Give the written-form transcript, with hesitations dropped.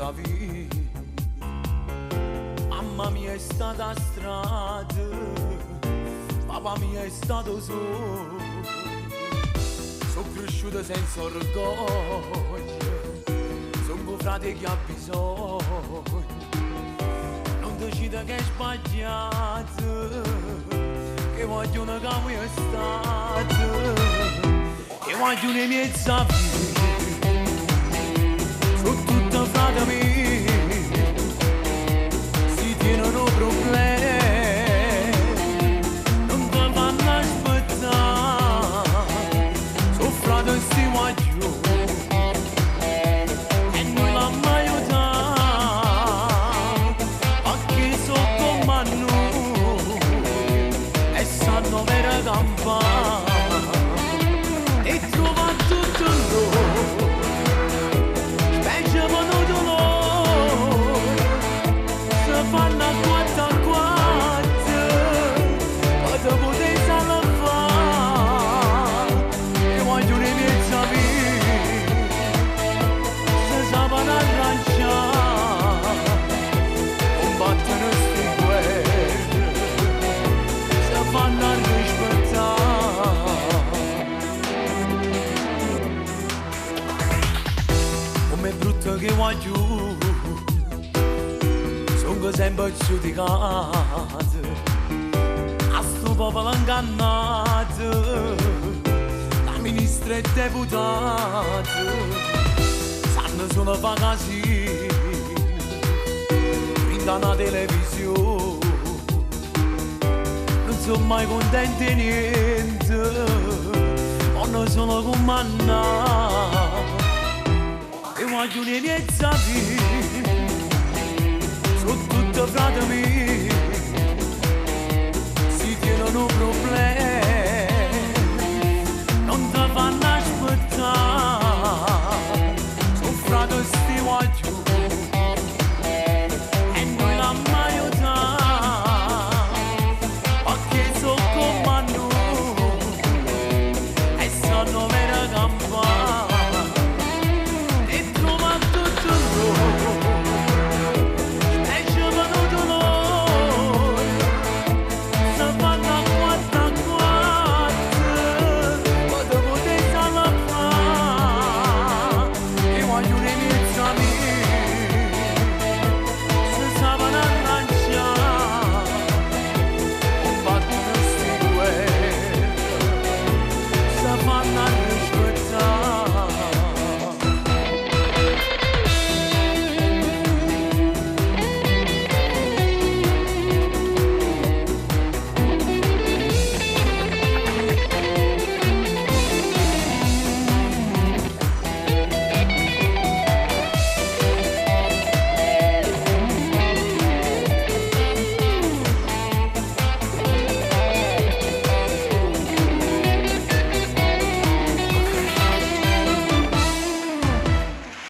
miezza vita. Mamma mia è stata strada, papà mio è stato solo. Sono cresciuto senza orgoglio, sono un frate che ha bisogno. Non decide che è sbagliato, che voglio una che mi è stata, che voglio una mezza vita. Sono tutto frate mio, si tienono problemi, non ti fanno aspettare, sono frate e si voglio, e non l'ha mai aiutato, perché sono come noi, e sanno vera campana, e trova tutto loro. Fanno a quattro a quattro, poi dopo te sanno fare, e voglio una mezza vita, se sapano arrangiare, combattono ste guerre, se fanno a rispettare. Com'è brutto che voglio, sono sempre giudicato, a sto popolo ingannato, da ministro e deputato, sanno solo fa casino, brindano la televisione, non sono mai contenti di niente, vanno solo comandati, e voglio una mezza vita. Sono tutti frate miei, si tienono problemi.